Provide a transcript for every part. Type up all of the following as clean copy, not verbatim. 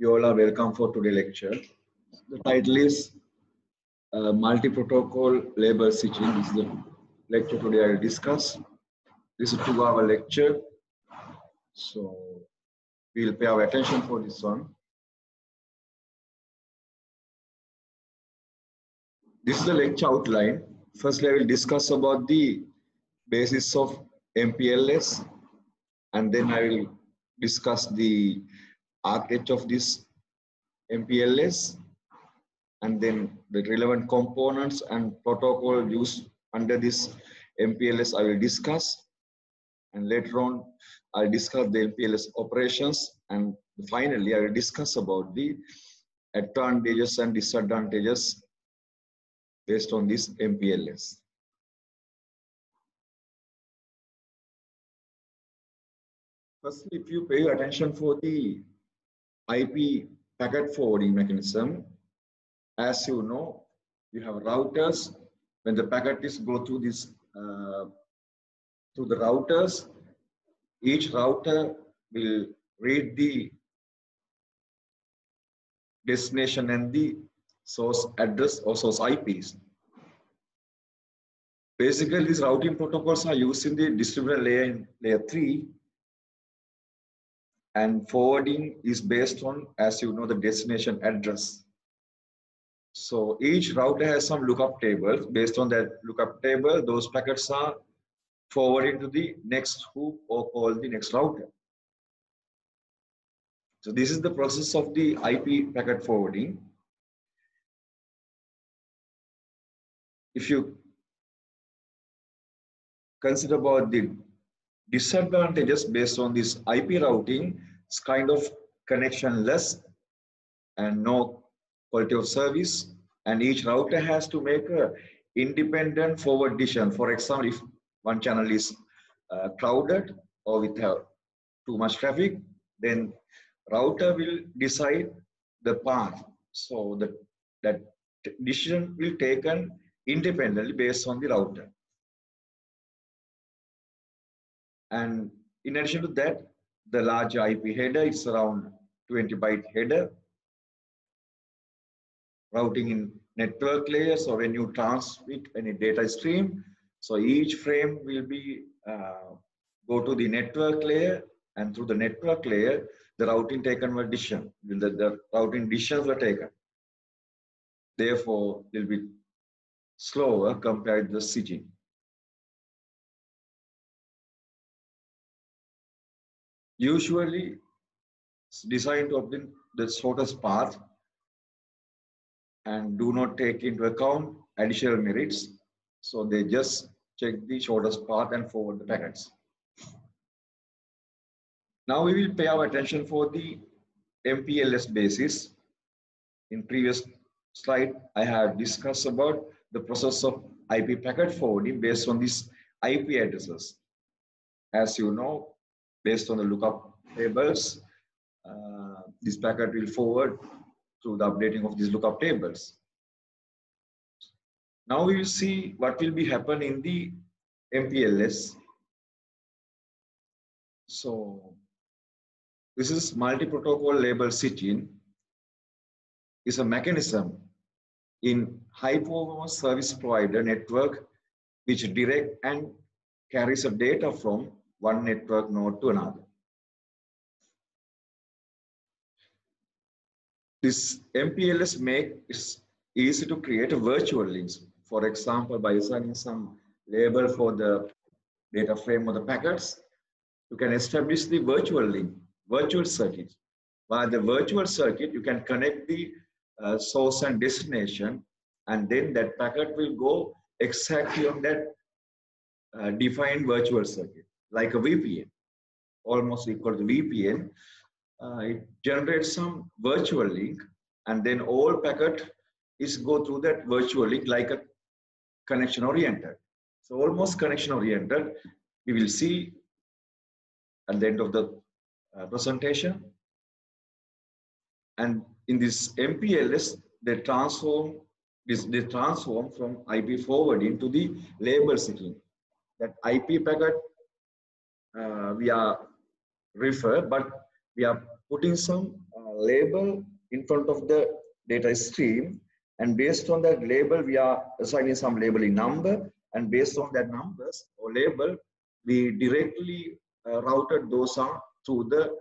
You all are welcome for today's lecture. The title is Multi-Protocol Label Switching. This is the lecture today I will discuss. This is a 2-hour lecture. So we will pay our attention for this one. This is the lecture outline. Firstly, I will discuss about the basis of MPLS, and then I will discuss the architecture of this MPLS, and then the relevant components and protocol used under this MPLS I will discuss. And later on, I'll discuss the MPLS operations. And finally, I will discuss about the advantages and disadvantages based on this MPLS. Firstly, if you pay attention for the IP packet forwarding mechanism, as you know, you have routers. When the packet is go through this through the routers, each router will read the destination and the source address or source IPs. Basically, these routing protocols are used in the distributed layer in layer 3, and forwarding is based on, as you know, the destination address. So each router has some lookup tables. Based on that lookup table, those packets are forwarded to the next hoop or called the next router. So this is the process of the IP packet forwarding. If you consider about the disadvantages based on this IP routing, it's kind of connectionless and no quality of service, and each router has to make a independent forward decision. For example, if one channel is crowded or with too much traffic, then router will decide the path. So that decision will be taken independently based on the router. And in addition to that, the large IP header is around 20-byte header. Routing in network layer, so when you transmit any data stream, so each frame will be go to the network layer, and through the network layer, the routing taken were decision. The routing decisions were taken. Therefore, it will be slower compared to the switching. Usually, it's designed to obtain the shortest path and do not take into account additional merits. So they just check the shortest path and forward the packets. Now we will pay our attention for the MPLS basis. In previous slide, I have discussed about the process of IP packet forwarding based on these IP addresses. As you know, based on the lookup tables, this packet will forward through the updating of these lookup tables. Now we will see what will be happen in the MPLS. So this is multi-protocol label switching. Is a mechanism in high-performance service provider network which direct and carries a data from one network node to another. This MPLS makes it easy to create a virtual links. For example, by assigning some label for the data frame or the packets, you can establish the virtual link, virtual circuit. By the virtual circuit, you can connect the source and destination, and then that packet will go exactly on that defined virtual circuit, like a VPN, almost equal to VPN. It generates some virtual link, and then all packet is go through that virtual link like a connection oriented. So almost connection oriented. We will see at the end of the presentation. And in this MPLS, they transform from IP forwarding to the label switching. That IP packet we are refer, but we are putting some label in front of the data stream, and based on that label, we are assigning some labeling number, and based on that numbers or label, we directly routed those are through the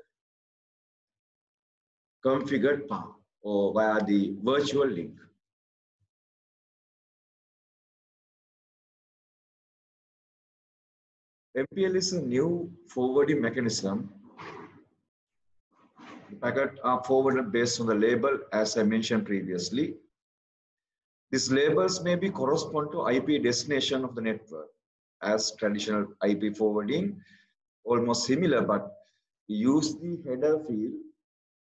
configured path or via the virtual link. MPL is a new forwarding mechanism. The packets are forwarded based on the label, as I mentioned previously. These labels may be correspond to IP destination of the network, as traditional IP forwarding, almost similar, but we use the header field,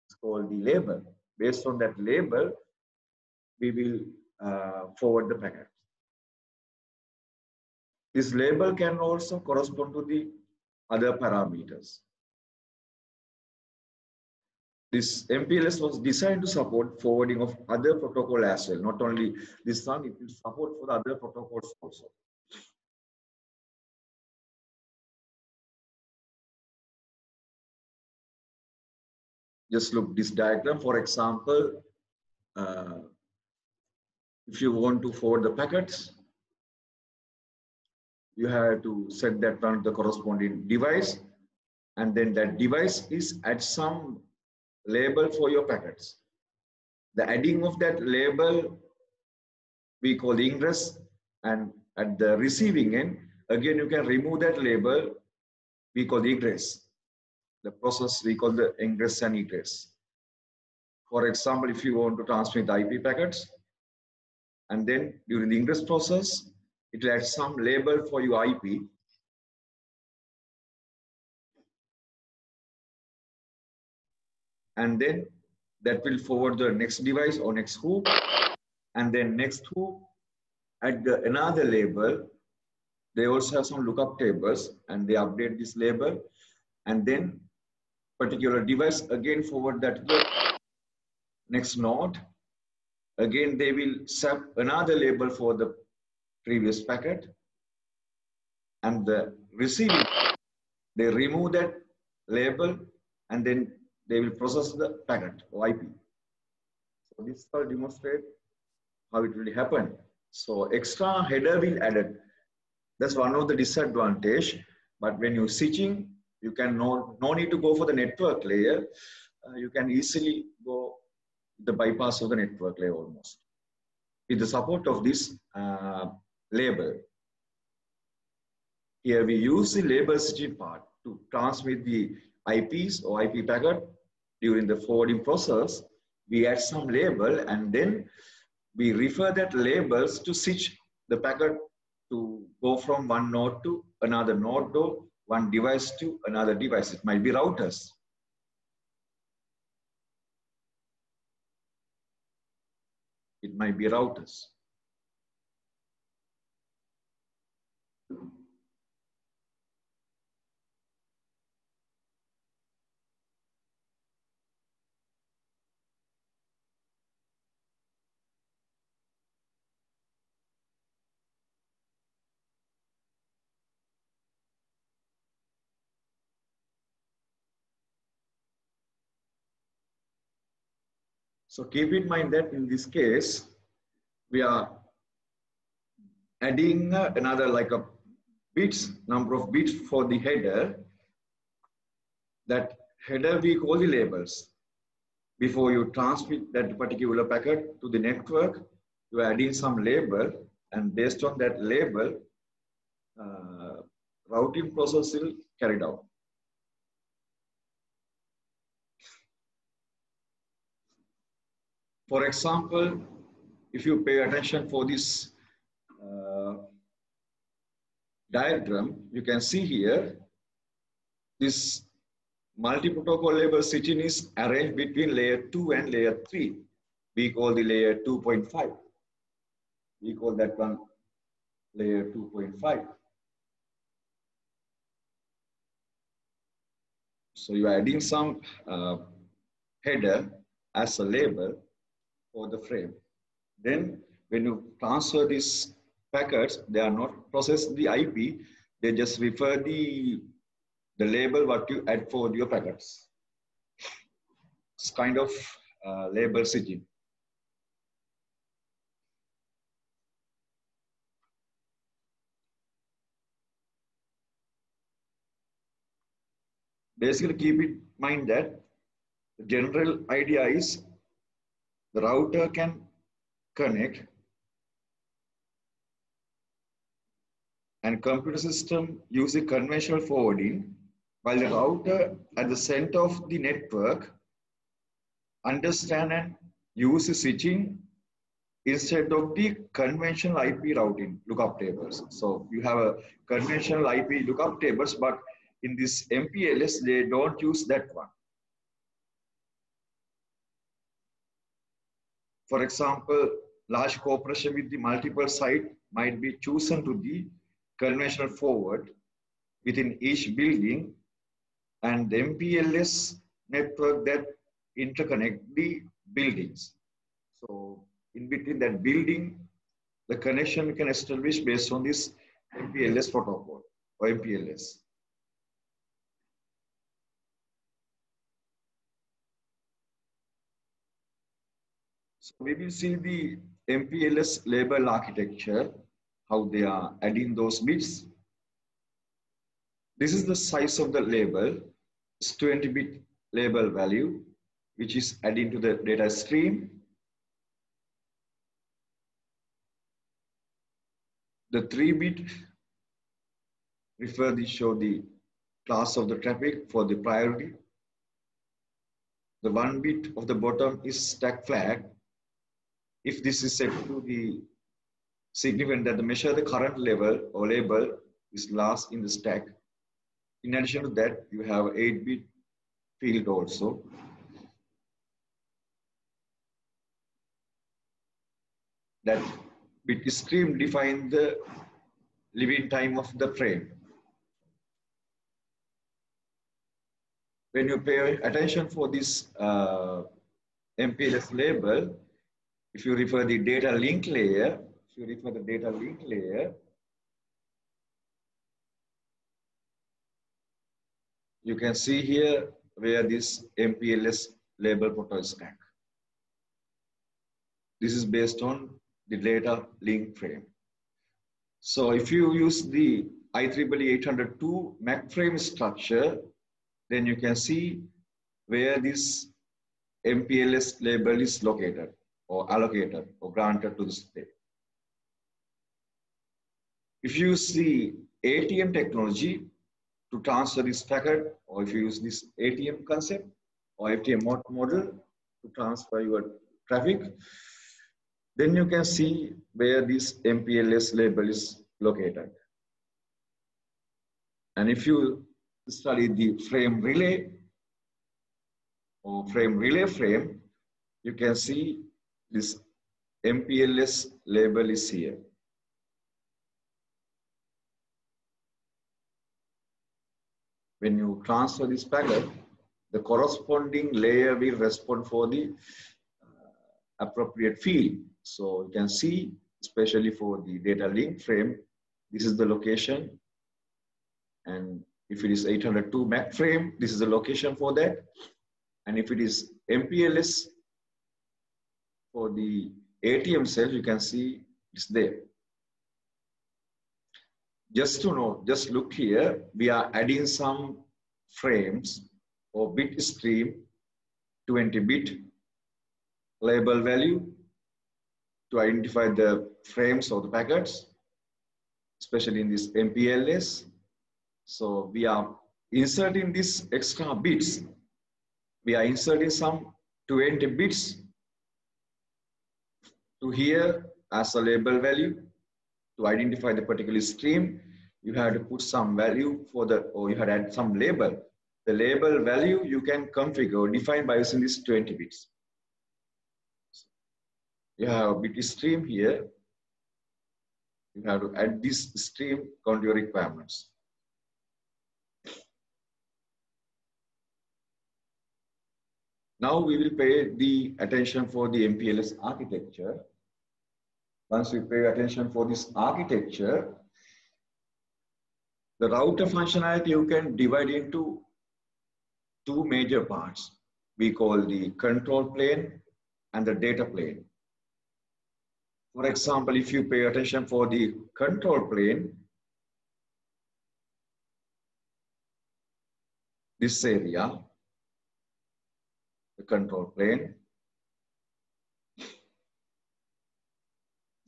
it's called the label. Based on that label, we will forward the packet. This label can also correspond to the other parameters. This MPLS was designed to support forwarding of other protocol as well. Not only this one, it will support for the other protocols also. Just look this diagram. For example, if you want to forward the packets, you have to set that on the corresponding device, and then that device is at some label for your packets. The adding of that label we call the ingress, and at the receiving end, again you can remove that label, we call the egress. The process we call the ingress and egress. For example, if you want to transmit IP packets, and then during the ingress process, it will add some label for your IP. And then that will forward the next device or next hoop, and then next hoop at the another label. They also have some lookup tables, and they update this label, and then particular device again forward that to the next node. Again, they will set another label for the previous packet, and the receiving, they remove that label, and then they will process the packet or IP. So this will demonstrate how it will happen. So extra header will added. That's one of the disadvantage. But when you're switching, you can no need to go for the network layer. You can easily go the bypass of the network layer almost. With the support of this label. Here we use the label switching part to transmit the IPs or IP packet. During the forwarding process, we add some label, and then we refer that labels to switch the packet to go from one node to another node, or one device to another device. It might be routers. It might be routers. So keep in mind that in this case, we are adding another like a bits, number of bits for the header. That header we call the labels. Before you transmit that particular packet to the network, you are adding some label, and based on that label, routing process will carried out. For example, if you pay attention for this diagram, you can see here, this multi-protocol label switching is arranged between layer 2 and layer 3. We call the layer 2.5. We call that one layer 2.5. So you are adding some header as a label for the frame. Then when you transfer these packets, they are not processed the IP, they just refer the label what you add for your packets. It's kind of label switching. Basically, keep in mind that the general idea is the router can connect and computer system using conventional forwarding, while the router at the center of the network understand and use switching instead of the conventional IP routing lookup tables. So you have a conventional IP lookup tables, but in this MPLS, they don't use that one. For example, large corporation with the multiple site might be chosen to the conventional forward within each building, and the MPLS network that interconnect the buildings. So in between that building, the connection can establish based on this MPLS protocol or MPLS. So we will see the MPLS label architecture, how they are adding those bits. This is the size of the label. It's 20-bit label value, which is adding to the data stream. The 3-bit show the class of the traffic for the priority. The 1-bit of the bottom is stack flag. If this is set to the significant that the measure the current level or label is last in the stack. In addition to that, you have 8-bit field also. That bit stream defines the living time of the frame. When you pay attention for this MPLS label, if you refer the data link layer, you can see here where this MPLS label protocol is stack. This is based on the data link frame. So if you use the IEEE 802 MAC frame structure, then you can see where this MPLS label is located or allocated or granted to the state. If you use the ATM technology to transfer this packet, or if you use this ATM concept or ATM model to transfer your traffic, then you can see where this MPLS label is located. And if you study the frame relay or frame relay frame, you can see this MPLS label is here. When you transfer this packet, the corresponding layer will respond for the appropriate field. So you can see, especially for the data link frame, this is the location. And if it is 802 MAC frame, this is the location for that. And if it is MPLS for the ATM cell, you can see it's there. Just to know, just look here, we are adding some frames or bit stream, 20-bit label value to identify the frames or the packets, especially in this MPLS. So we are inserting these extra bits. We are inserting some 20 bits to here as a label value. To identify the particular stream, you have to put some value for the, or you have to add some label. The label value you can configure, define by using these 20 bits. You have a bit stream here. You have to add this stream according to your requirements. Now we will pay the attention for the MPLS architecture. Once we pay attention for this architecture, the router functionality you can divide into two major parts. we call the control plane and the data plane. For example, if you pay attention for the control plane, this area, the control plane.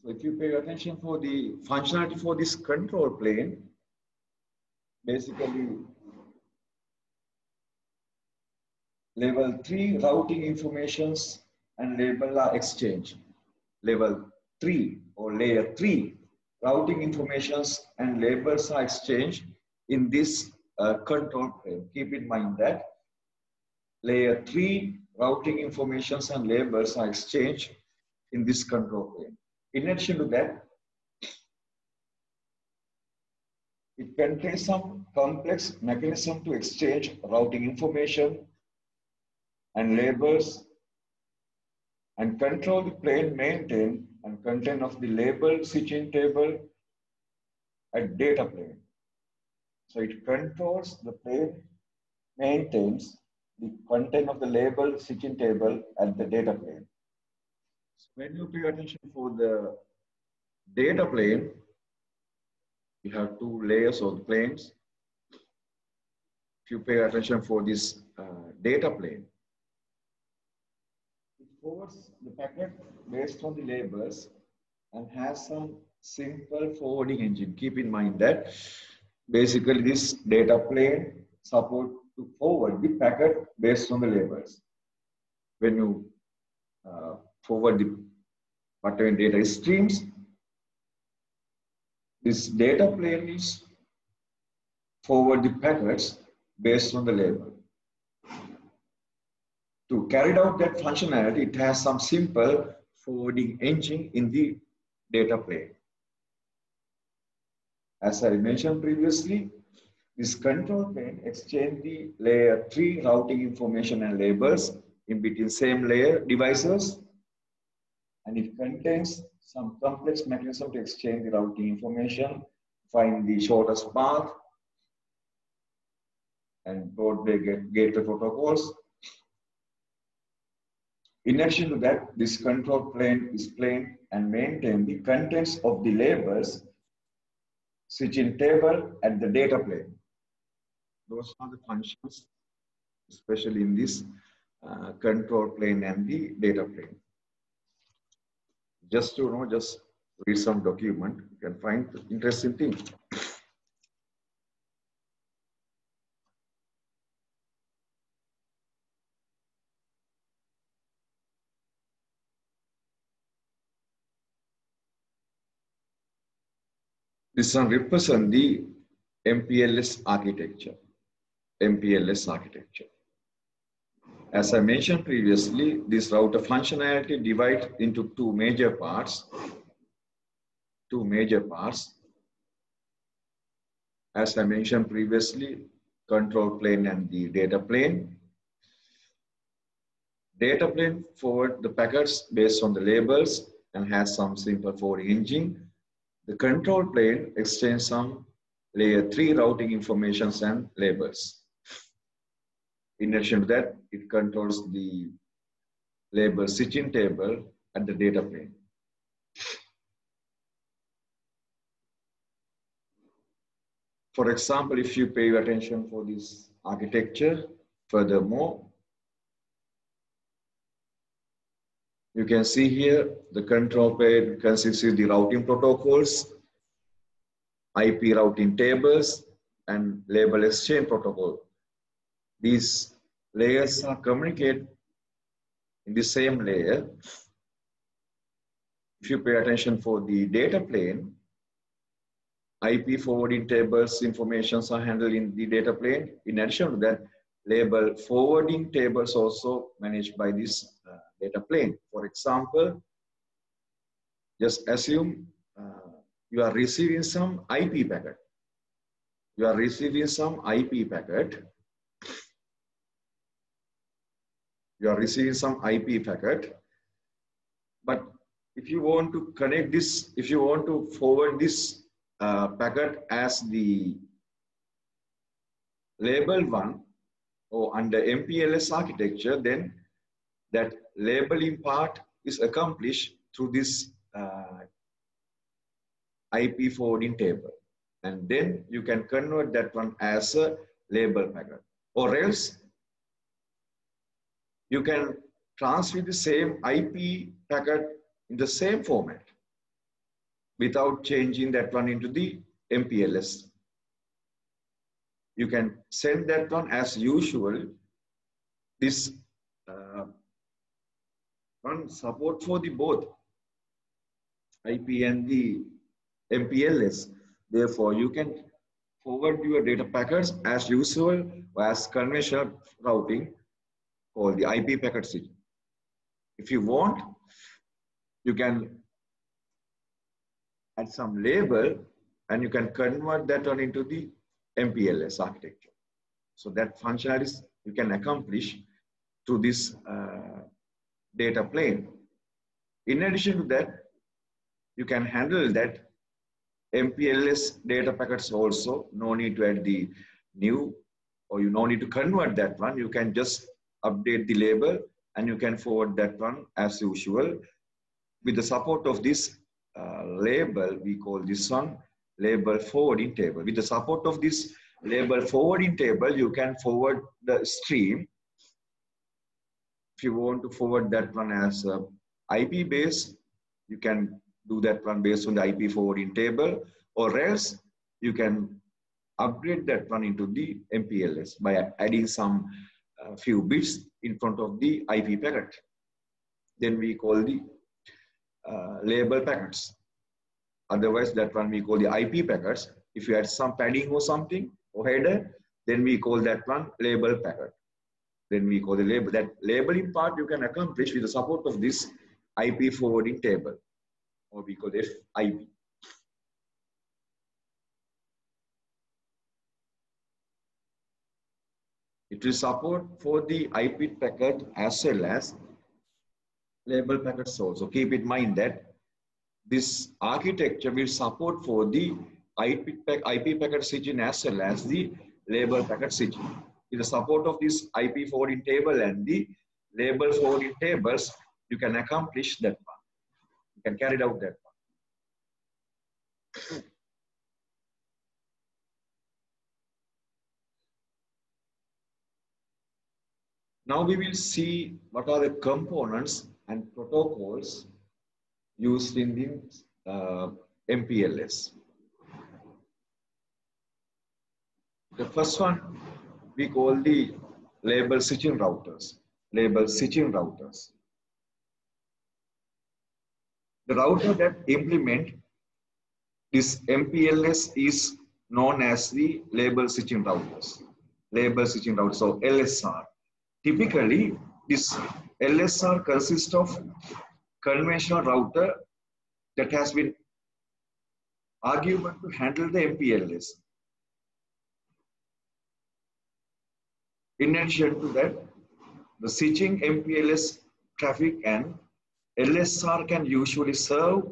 So if you pay attention for the functionality for this control plane, basically level 3 routing informations and label are exchanged. Level 3 or layer 3 routing informations and labels are exchanged in this control plane. Keep in mind that layer 3 routing informations and labels are exchanged in this control plane. In addition to that, it contains some complex mechanism to exchange routing information and labels and control the plane maintain and content of the label switching table at data plane. So it controls the plane, maintains the content of the label switching table at the data plane. So when you pay attention for the data plane, you have two layers of the planes. If you pay attention for this data plane, it forwards the packet based on the labels and has some simple forwarding engine. Keep in mind that basically this data plane support to forward the packet based on the labels. When you forward the whatever data streams, this data plane is forward the packets based on the label. To carry out that functionality, it has some simple forwarding engine in the data plane. As I mentioned previously, this control plane exchanges the layer 3 routing information and labels in between same layer devices, and it contains some complex mechanism to exchange the routing information, find the shortest path, and Broadway gateway protocols. In addition to that, this control plane is plain and maintain the contents of the labels switching table at the data plane. Those are the functions, especially in this control plane and the data plane. Just to know, just read some document, you can find interesting thing. This one represents the MPLS architecture. MPLS architecture. As I mentioned previously, this router functionality divides into two major parts. As I mentioned previously, control plane and the data plane. Data plane forward the packets based on the labels and has some simple forwarding engine. The control plane exchanges some layer 3 routing informations and labels. In addition to that, it controls the label switching table at the data plane. For example, if you pay attention for this architecture, furthermore, you can see here the control plane consists of the routing protocols, IP routing tables, and label exchange protocol. These layers are communicated in the same layer. If you pay attention for the data plane, IP forwarding tables informations are handled in the data plane. In addition to that, label forwarding tables also managed by this data plane. For example, just assume you are receiving some IP packet. You are receiving some IP packet. You are receiving some IP packet. But if you want to connect this, if you want to forward this packet as the label one, or under MPLS architecture, then that labeling part is accomplished through this IP forwarding table. And then you can convert that one as a label packet. Or else you can transfer the same IP packet in the same format without changing that one into the MPLS. You can send that one as usual. This one support for the both IP and the MPLS. Therefore, you can forward your data packets as usual or as conventional routing called the IP packet switching. If you want, you can add some label and you can convert that one into the MPLS architecture. So that functionalities you can accomplish through this data plane. In addition to that, you can handle that MPLS data packets also. No need to add the new, or you no need to convert that one. You can just update the label and you can forward that one as usual. With the support of this label, we call this one label forwarding table. With the support of this label forwarding table, you can forward the stream. If you want to forward that one as IP based, you can do that one based on the IP forwarding table, or else you can upgrade that one into the MPLS by adding some few bits in front of the IP packet. Then we call the label packets. Otherwise, that one we call the IP packets. If you add some padding or something or header, then we call that one label packet. Then we call the label. That labeling part you can accomplish with the support of this IP forwarding table, or we call it FIB. It will support for the IP packet as well as label packets also. Keep in mind that this architecture will support for the IP packet switching as well as the label packet switching. With the support of this IP forwarding table and the label forwarding tables, you can accomplish that one. You can carry out that one. Now we will see what are the components and protocols used in the MPLS. The first one we call the label switching routers. Label switching routers. The router that implement this MPLS is known as the label switching routers. Label switching routers, so LSR. Typically, this LSR consists of conventional router that has been argued to handle the MPLS. In addition to that, the switching MPLS traffic and LSR can usually serve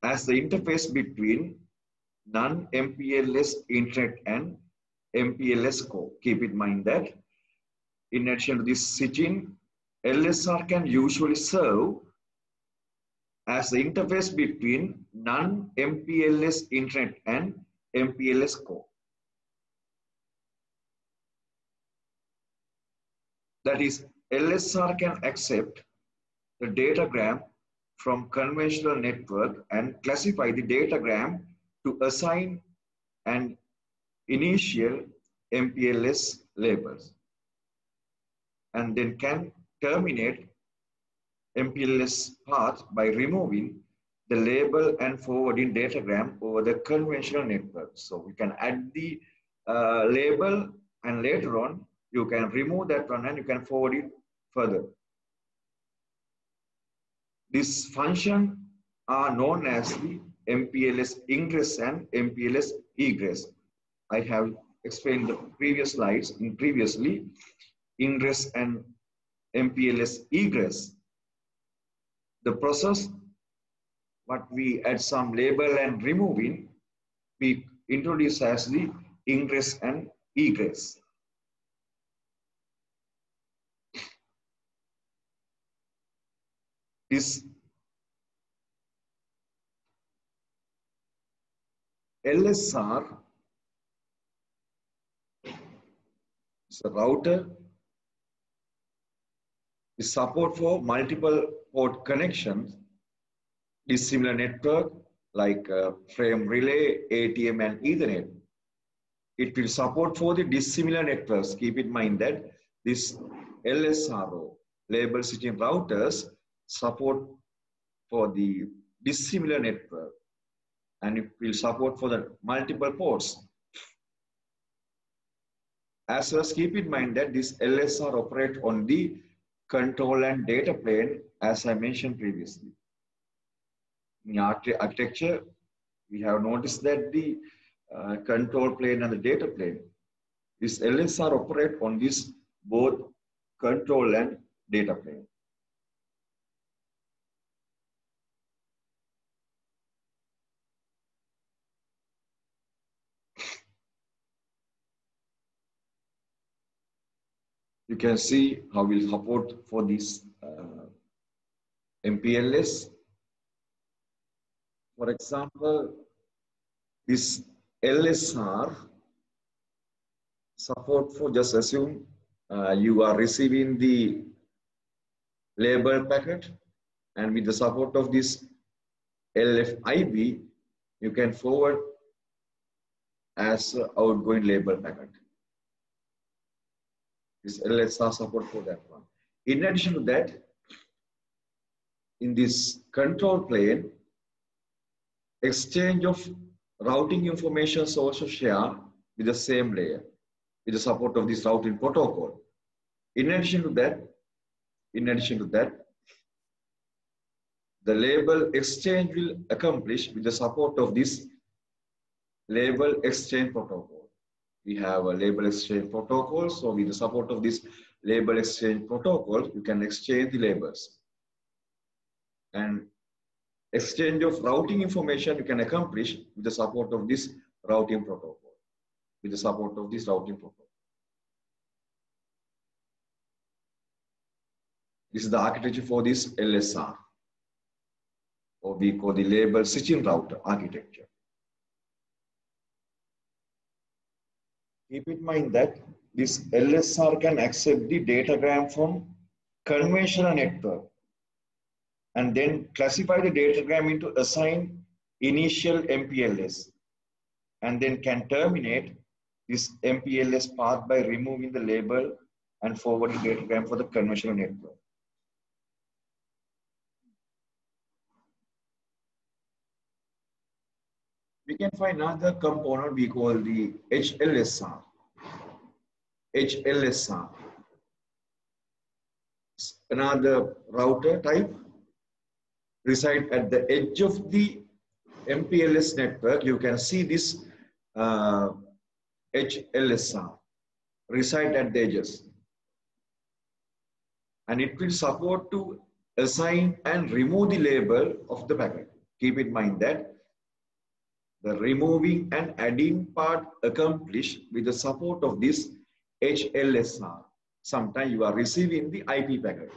as the interface between non-MPLS internet and MPLS core. Keep in mind that in addition to this switching, LSR can usually serve as the interface between non-MPLS internet and MPLS core. That is, LSR can accept the datagram from conventional network and classify the datagram to assign and initial MPLS labels, and then can terminate MPLS path by removing the label and forwarding datagram over the conventional network. So we can add the label, and later on you can remove that one and you can forward it further. These functions are known as the MPLS ingress and MPLS egress. I have explained the previous slides previously. Ingress and MPLS egress. The process, what we add some label and removing, we introduce as the ingress and egress. this LSR is a router, is support for multiple port connections, dissimilar network like frame relay, ATM, and Ethernet. It will support for the dissimilar networks. Keep in mind that this LSRO, label switching routers, support for the dissimilar network, and it will support for the multiple ports. As well as keep in mind that this LSR operate on the control and data plane, as I mentioned previously. In architecture, we have noticed that the control plane and the data plane, this LSR operate on this both control and data plane. You can see how we'll support for this MPLS. For example, this LSR support for, just assume you are receiving the label packet, and with the support of this LFIB, you can forward as outgoing label packet. This LSR support for that one. In addition to that, in this control plane, exchange of routing information is also shared with the same layer with the support of this routing protocol. In addition to that, the label exchange will accomplish with the support of this label exchange protocol. We have a label exchange protocol. So with the support of this label exchange protocol, you can exchange the labels. And exchange of routing information you can accomplish with the support of this routing protocol. With the support of this routing protocol. This is the architecture for this LSR, or we call the label switching router architecture. Keep in mind that this LSR can accept the datagram from conventional network and then classify the datagram into assigned initial MPLS, and then can terminate this MPLS path by removing the label and forwarding datagram for the conventional network. We can find another component we call the HLSR. HLSR. Another router type reside at the edge of the MPLS network. You can see this HLSR reside at the edges, and it will support to assign and remove the label of the packet. Keep in mind that the removing and adding part accomplished with the support of this HLSR. Sometimes you are receiving the IP packet.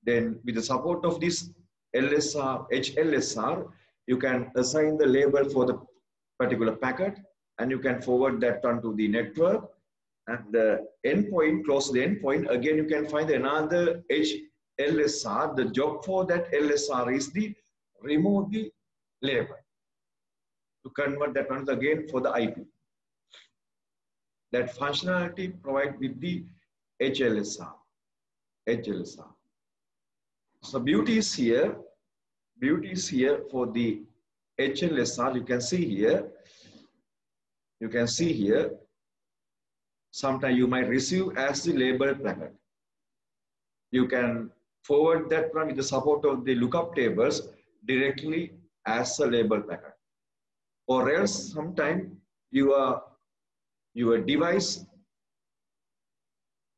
Then with the support of this LSR, HLSR, you can assign the label for the particular packet, and you can forward that onto the network. And the endpoint, close to the endpoint, again, you can find another HLSR. The job for that LSR is the remove the label, to convert that one again for the IP. That functionality provided with the HLSR. So beauty is here for the HLSR. You can see here, sometimes you might receive as the label packet. You can forward that one with the support of the lookup tables directly as a label packet. Or else sometimes your device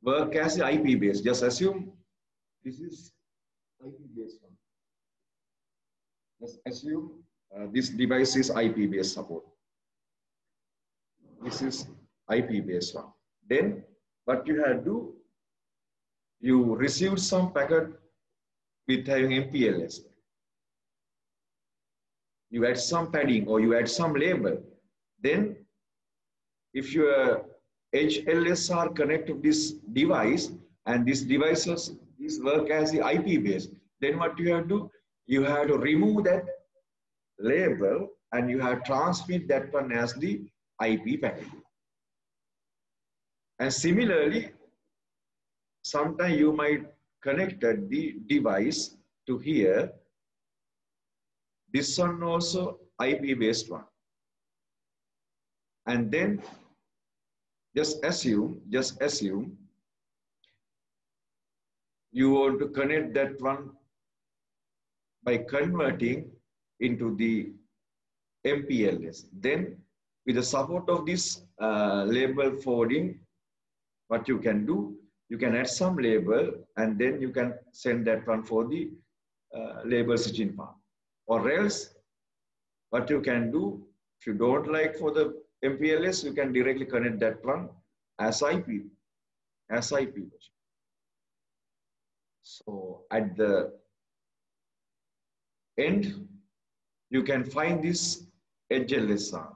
work as IP based. Just assume this is IP based one. Just assume this device is IP based support. This is IP based one. Then what you have to do, you received some packet with having MPLS. You add some padding or you add some label. Then if your edge LSR connect to this device and these devices work as the IP base, then what you have to do? You have to remove that label and you have to transmit that one as the IP packet. And similarly, sometimes you might connect the device to here. This one also IP based one. And then just assume you want to connect that one by converting into the MPLS. Then with the support of this label forwarding, what you can do, you can add some label and then you can send that one for the label switching part. Or else, what you can do, if you don't like for the MPLS, you can directly connect that one as IP. So at the end, you can find this edge LSR.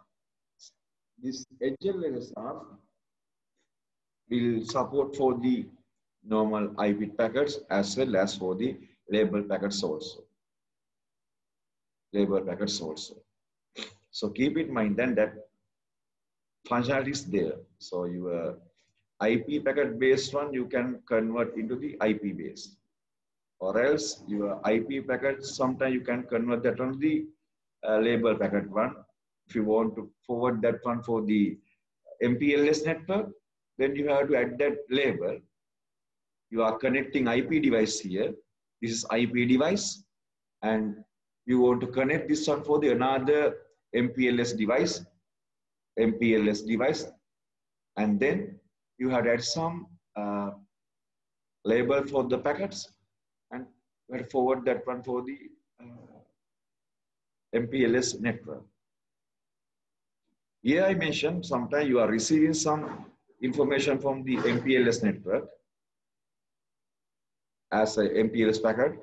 This edge LSR will support for the normal IP packets as well as for the label packets also. So keep in mind then that functionality is there. So your IP packet based one, you can convert into the IP based. Or else your IP packet, sometimes you can convert that on the label packet one. If you want to forward that one for the MPLS network, then you have to add that label. You are connecting IP device here. This is IP device. And you want to connect this one for the another MPLS device. And then you have to add some label for the packets. And you have to forward that one for the MPLS network. Here I mentioned sometimes you are receiving some information from the MPLS network as a MPLS packet,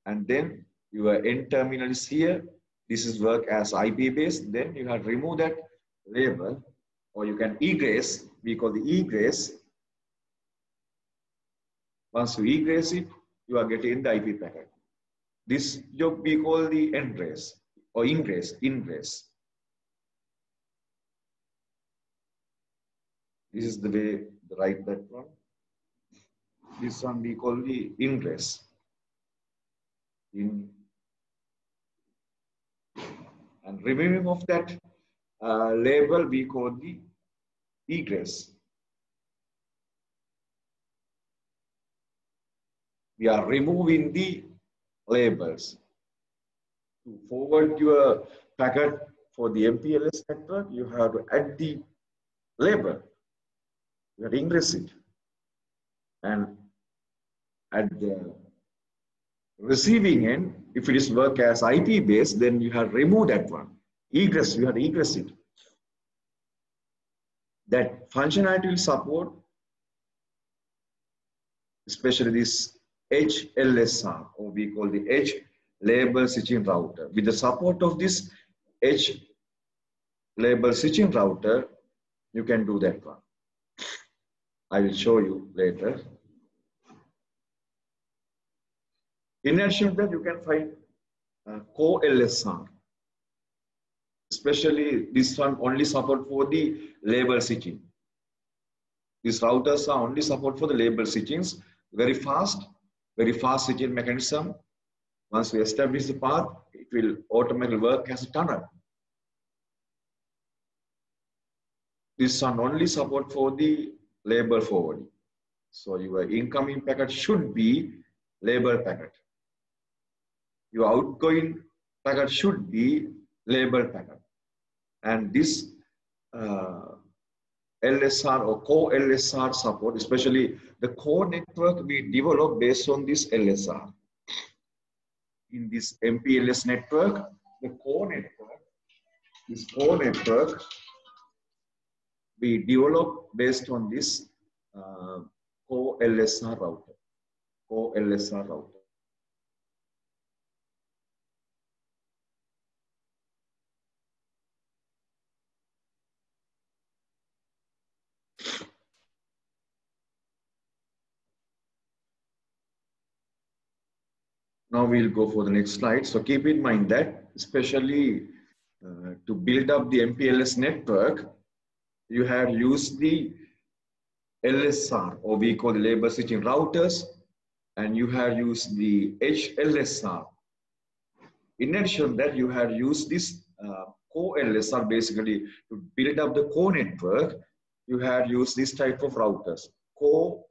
and then your end terminal is here. This is work as IP based. Then you have to remove that label, or you can egress. We call the egress. Once you egress it, you are getting the IP packet. This job we call the ingress or ingress. This is the way to write that one. This one we call the ingress. And removing of that label we call the egress. We are removing the labels. To forward your packet for the MPLS network, you have to add the label. You have to ingress it. And at the receiving end, if it is work as IP based, then you have to remove that one. Egress, you have to egress it. That functionality will support, especially this edge LSR, or we call the edge label switching router. With the support of this edge label switching router, you can do that one. I will show you later. In addition to that, you can find co-LSR. Especially this one only support for the label switching. These routers are only support for the label switchings. Very fast switching mechanism. Once we establish the path, it will automatically work as a tunnel. This one only support for the label forwarding. So your incoming packet should be label packet. Your outgoing packet should be label packet. And this LSR or co-LSR support, especially the core network we develop based on this LSR. In this MPLS network, the core network, we develop based on this co-LSR router. Now we'll go for the next slide. So keep in mind that especially to build up the MPLS network, you have used the LSR, or we call the label switching routers, and you have used the HLSR. In addition that, you have used this co-LSR basically to build up the core network. You have used this type of routers, co-label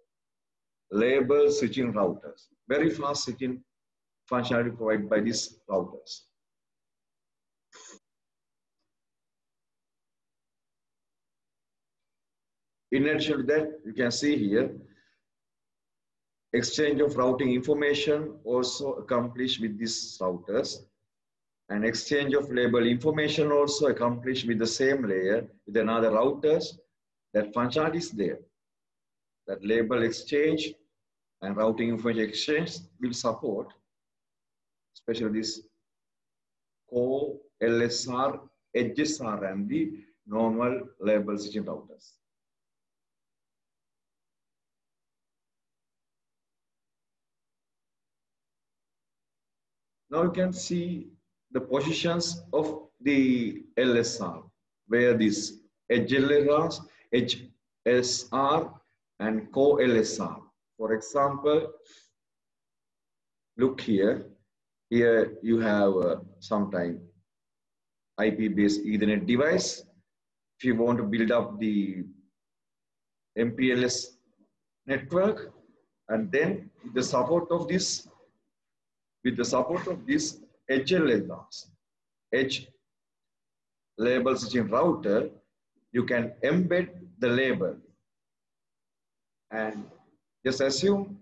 switching routers. Very fast switching functionality provided by these routers. In addition to that, you can see here, exchange of routing information also accomplished with these routers, and exchange of label information also accomplished with the same layer with another routers. That functionality is there. That label exchange and routing information exchange will support, especially this core, LSR, HSR, and the normal label switching routers. Now you can see the positions of the LSR, where this HLSR, HSR, and co-LSR. For example, look here. Here you have sometime IP-based Ethernet device. If you want to build up the MPLS network, and then with the support of this HLSR, H label switching router, you can embed the label and just assume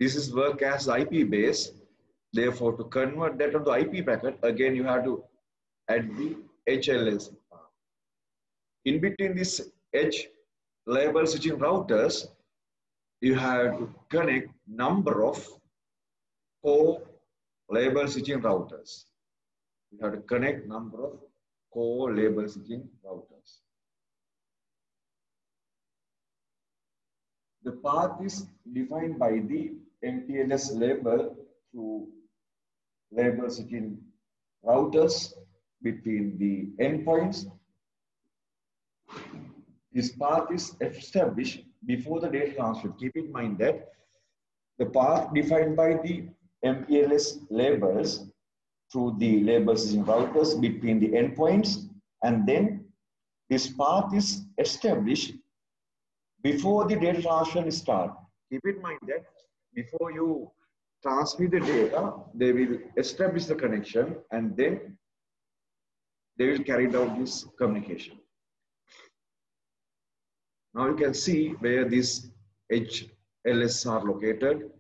this is work as IP base. Therefore, to convert that into IP packet, again you have to add the HLSR. In between this H label switching routers, you have to connect number of core label switching routers. You have to connect number of core label switching routers. The path is defined by the MPLS label through label switching routers between the endpoints. This path is established before the data transfer. Keep in mind that the path defined by the MPLS labels through the label switching routers between the endpoints, and then this path is established before the data transfer starts. Keep in mind that before you transmit the data, they will establish the connection and then they will carry out this communication. Now you can see where this HLS are located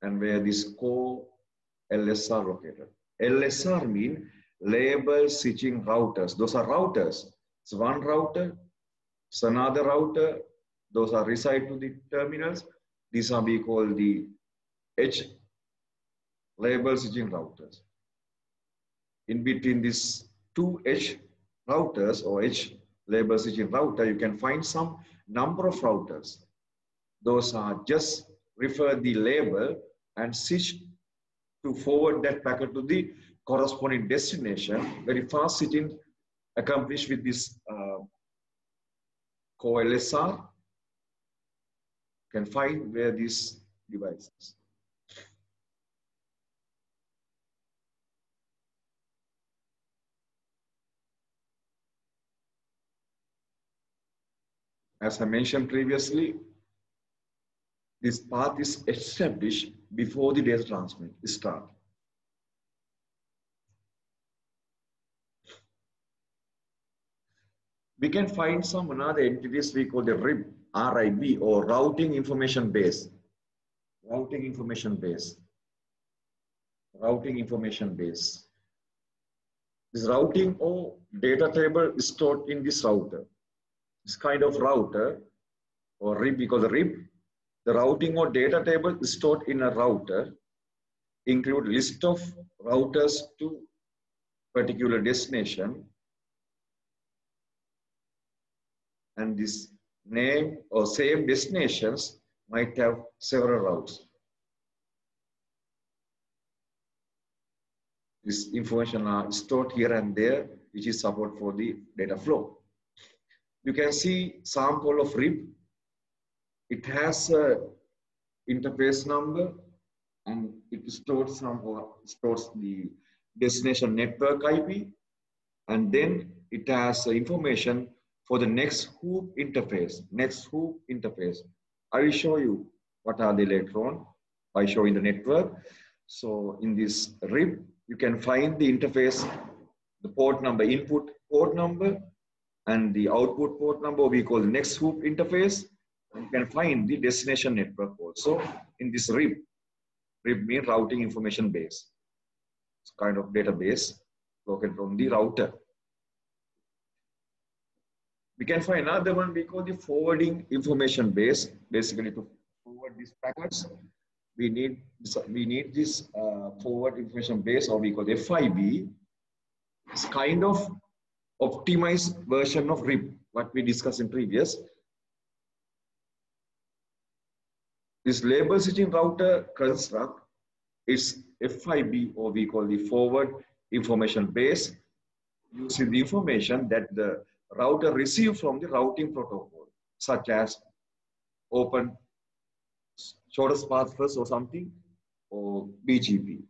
and where this co-LS are located. LSR mean label switching routers. Those are routers. It's one router, it's another router. Those are reside to the terminals. These are we call the H label switching routers. In between these two H routers or H label switching router, you can find some number of routers. Those are just refer the label and switch to forward that packet to the corresponding destination. Very fast switching accomplished with this co-LSR. Can find where these devices. As I mentioned previously, this path is established before the data transmit start. We can find some another entities we call the RIB or routing information base. Routing information base. Routing information base. This routing or data table is stored in this router. This kind of router or RIB, because the RIB, the routing or data table is stored in a router, include list of routers to particular destination, and this name or same destinations might have several routes. This information are stored here and there, which is support for the data flow. You can see sample of RIP. It has a interface number and it stores the destination network IP, and then it has information for the next hoop interface. I will show you what are they later on by showing the network. So in this RIP, you can find the interface, the port number, input port number, and the output port number we call the next hoop interface. You can find the destination network also in this RIP. RIP means routing information base. It's kind of database located from the router. We can find another one we call the forwarding information base. Basically, to forward these packets, we need this forward information base, or we call the FIB. It's kind of optimized version of RIP, what we discussed in previous. This label switching router construct is FIB, or we call the forward information base, using the information that the router receives from the routing protocol, such as open shortest path first or something, or BGP.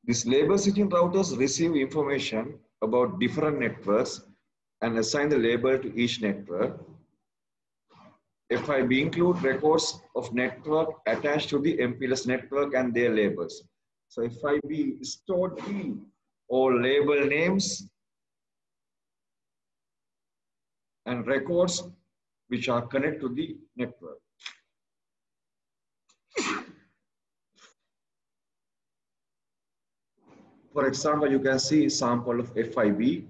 These label switching routers receive information about different networks and assign the label to each network. FIB include records of network attached to the MPLS network and their labels. So FIB stored the all label names and records which are connected to the network. For example, you can see sample of FIB.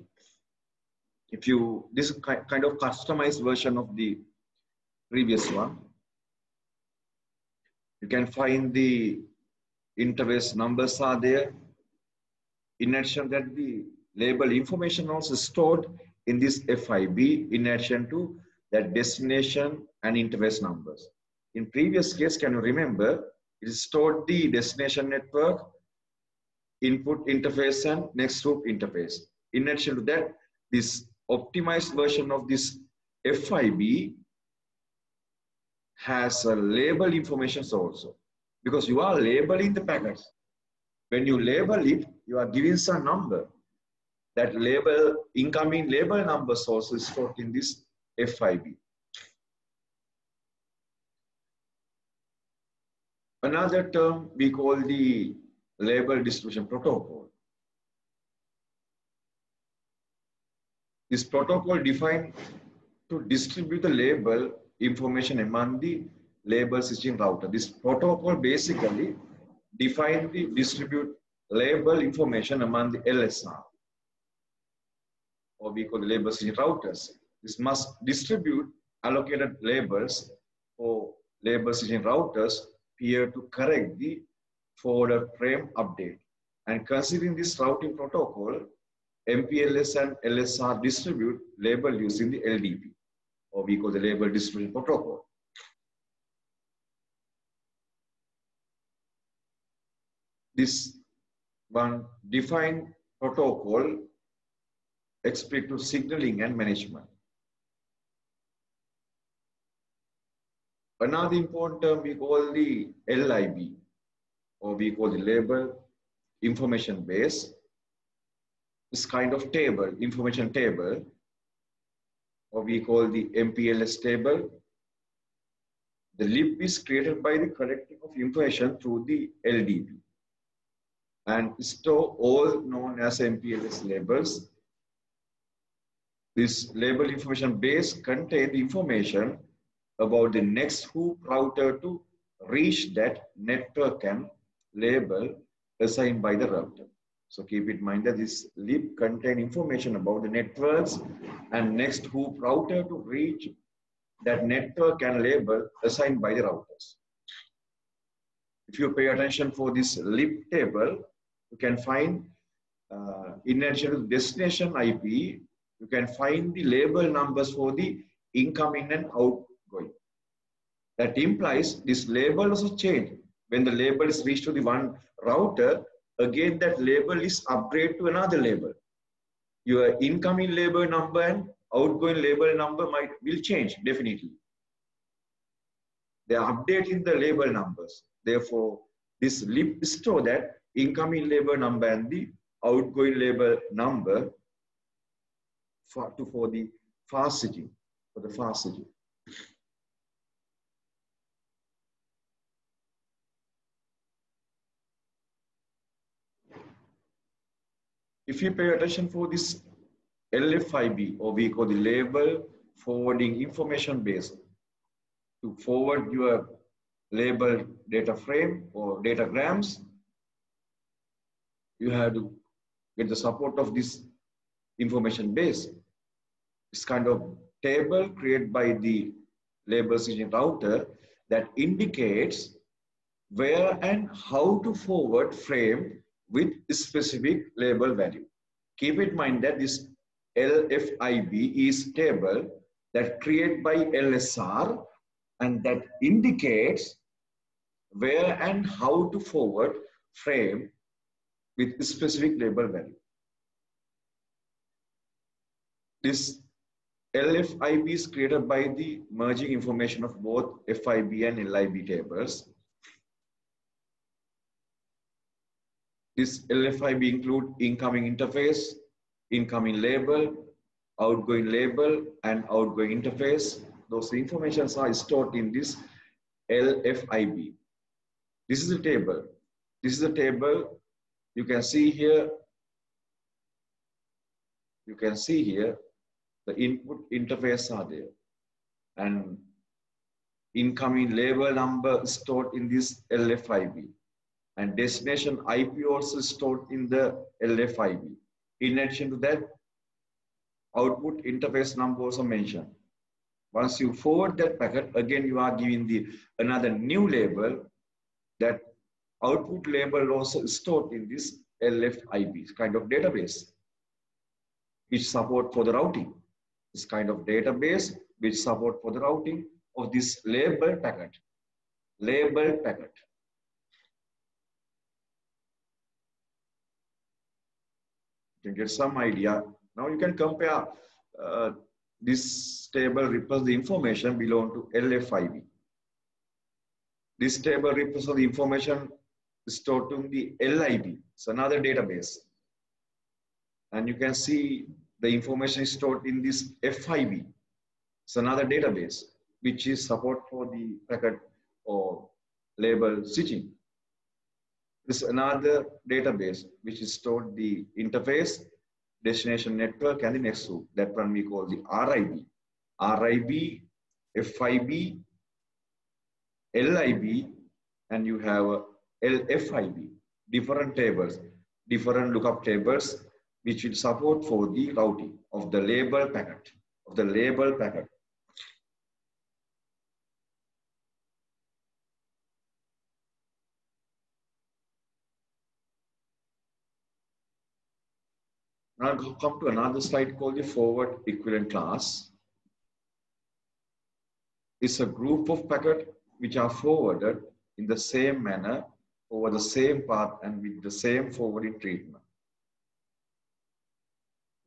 This is kind of customized version of the previous one. You can find the interface numbers are there. In addition that the label information also stored in this FIB, in addition to that destination and interface numbers. In previous case, can you remember, it stored the destination network, input interface and next hoop interface. In addition to that, this optimized version of this FIB has a label information also, because you are labeling the packets. When you label it, you are giving some number. That label, incoming label numbers also is stored in this FIB. Another term we call the label distribution protocol. This protocol defined to distribute the label information among the label switching router. This protocol basically defines the distribute label information among the LSR, or we call the label switching routers. This must distribute allocated labels for label switching routers here to correct the forward frame update. And considering this routing protocol, MPLS and LSR distribute label using the LDP, or we call the label distribution protocol. This one defined protocol explicit to signaling and management. Another important term we call the LIB, or we call the label information base. This kind of table, information table, or we call the MPLS table. The lib is created by the collecting of information through the LDP and store all known as MPLS labels. This label information base contains information about the next hoop router to reach that network and label assigned by the router. So keep in mind that this lib contains information about the networks and next hoop router to reach that network and label assigned by the routers. If you pay attention for this lib table, you can find in addition to the destination IP, you can find the label numbers for the incoming and outgoing. That implies this label also change when the label is reached to the one router, again that label is upgraded to another label. Your incoming label number and outgoing label number will change definitely. They are updating the label numbers. Therefore, this lib store that incoming label number and the outgoing label number for the fast switching, If you pay attention for this LFIB, or we call the label forwarding information base, to forward your label data frame or datagrams, you have to get the support of this information base. This kind of table created by the label switching router that indicates where and how to forward frame with specific label value. Keep in mind that this LFIB is table that created by LSR and that indicates where and how to forward frame with specific label value. This LFIB is created by the merging information of both FIB and LIB tables. This LFIB include incoming interface, incoming label, outgoing label, and outgoing interface. Those informations are stored in this LFIB. This is a table. This is a table. You can see here. You can see here the input interface are there, and incoming label number stored in this LFIB, and destination IP also stored in the LFIB. In addition to that, output interface number also mentioned. Once you forward that packet, again you are giving another new label. That output label also stored in this LFIB kind of database, which support for the routing. This kind of database which support for the routing of this label packet. Label packet. You can get some idea. Now you can compare this table represents the information belong to LFIB. This table represents the information stored in the LIB. It's another database. And you can see the information is stored in this FIB. It's another database which is support for the packet or label switching. This is another database which is stored the interface, destination network, and the next loop. That one we call the RIB. RIB, FIB, LIB, and you have LFIB. Different tables, different lookup tables, which will support for the routing of the label packet. Now I'll come to another slide called the forward equivalent class. It's a group of packets which are forwarded in the same manner over the same path and with the same forwarding treatment.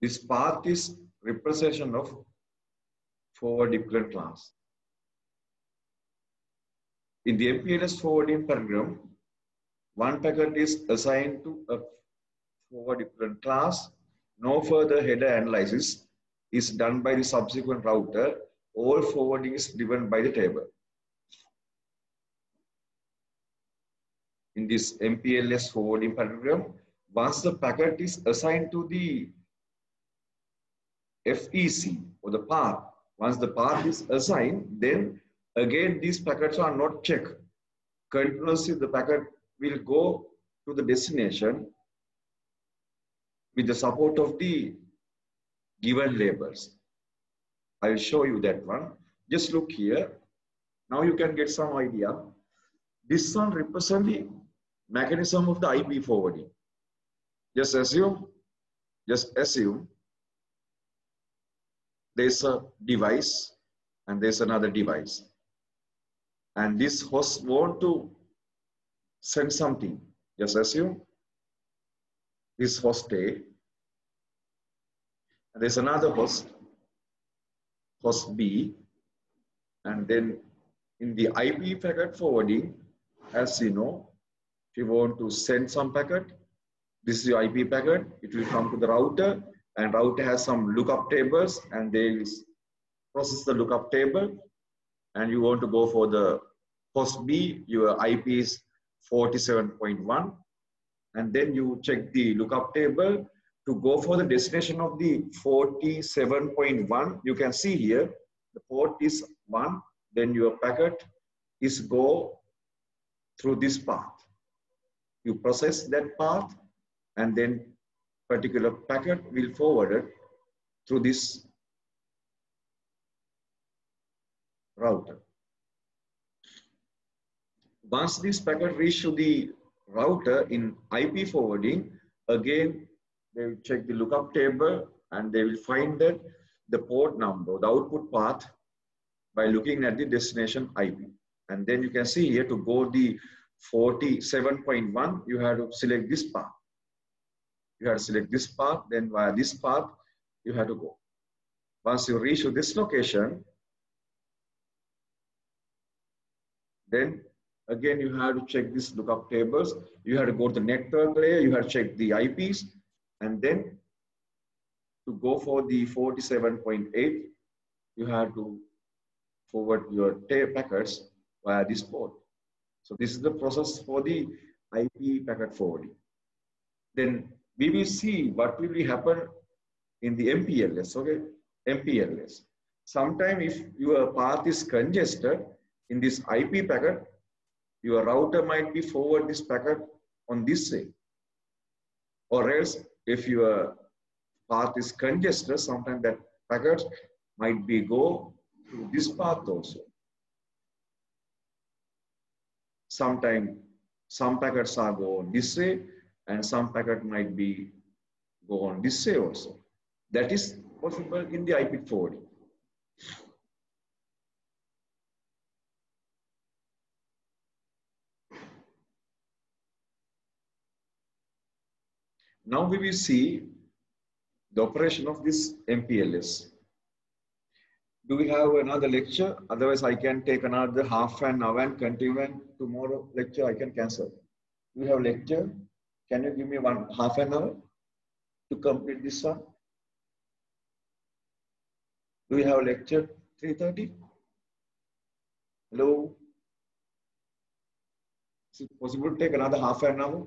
This path is representation of forward equivalent class. In the MPLS forwarding paradigm, one packet is assigned to a forward equivalent class. No further header analysis is done by the subsequent router. All forwarding is driven by the table. In this MPLS forwarding paradigm, once the packet is assigned to the FEC or the path, once the path is assigned, then again these packets are not checked. Continuously the packet will go to the destination with the support of the given labels. I will show you that one. Just look here. Now you can get some idea. This one represents the mechanism of the IP forwarding. Just assume there's a device and there's another device. And this host want to send something. Just assume this host A, and there's another host B, and then in the IP packet forwarding, as you know, if you want to send some packet, this is your IP packet, it will come to the router, and router has some lookup tables, and they will process the lookup table, and you want to go for the host B, your IP is 47.1, and then you check the lookup table to go for the destination of the 47.1. You can see here, the port is 1, then your packet is go through this path. You process that path, and then particular packet will forward it through this router. Once this packet reach to the router in IP forwarding, again they will check the lookup table, and they will find that the port number, the output path, by looking at the destination IP. And then you can see here, to go the 47.1, you have to select this path. You have to select this path, then via this path, you have to go. Once you reach to this location, then again you have to check this lookup tables. You have to go to the network layer, you have to check the IPs, and then to go for the 47.8, you have to forward your packets via this port. So this is the process for the IP packet forwarding. Then we will see what will happen in the MPLS, okay? MPLS. Sometimes if your path is congested in this IP packet, your router might be forward this packet on this way. Or else if your path is congested, sometimes that packet might be go through this path also. Sometimes some packets are go on this way, and some packet might be go on this way also. That is possible in the IP forwarding. Now we will see the operation of this MPLS. Do we have another lecture? Otherwise, I can take another half an hour and continue, and tomorrow lecture I can cancel. Do we have lecture? Can you give me half an hour to complete this one? Do we have lecture 3:30? Hello? Is it possible to take another half an hour?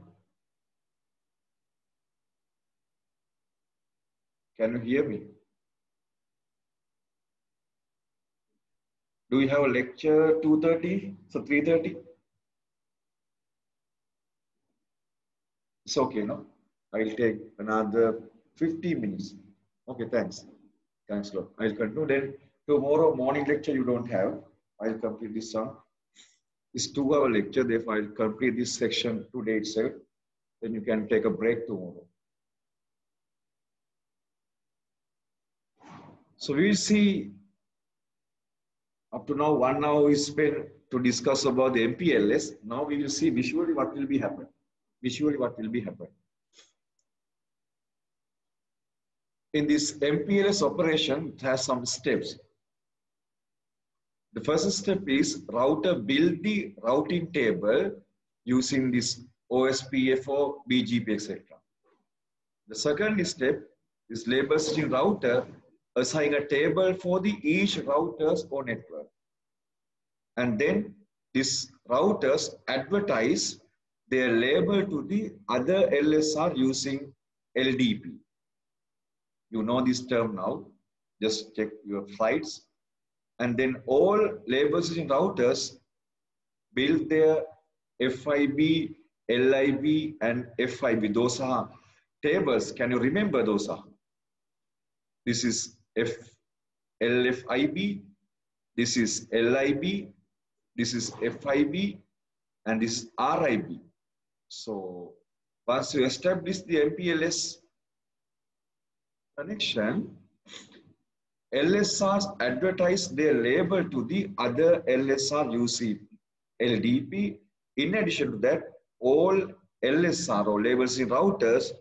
Can you hear me? Do we have a lecture 2:30? So 3:30? It's okay, no? I'll take another 50 minutes. Okay, thanks. Thanks a lot. I'll continue. Then tomorrow morning lecture you don't have. I'll complete this one. It's 2-hour lecture, therefore I'll complete this section today itself. Then you can take a break tomorrow. So we will see, up to now 1 hour is spent to discuss about the MPLS. Now we will see visually what will be happen. Visually what will be happen. In this MPLS operation, it has some steps. The first step is router build the routing table using this OSPF, BGP, etc. The second step is label switching router assign a table for the each routers or network. And then these routers advertise their label to the other LSR using LDP. You know this term now. Just check your flights. And then all label switching routers build their FIB, LIB, and FIB. Those are tables. Can you remember those are? This is LFIB, this is LIB, this is FIB, and this is RIB. So once you establish the MPLS connection, LSRs advertise their label to the other LSR using LDP. In addition to that, all LSR or label switching routers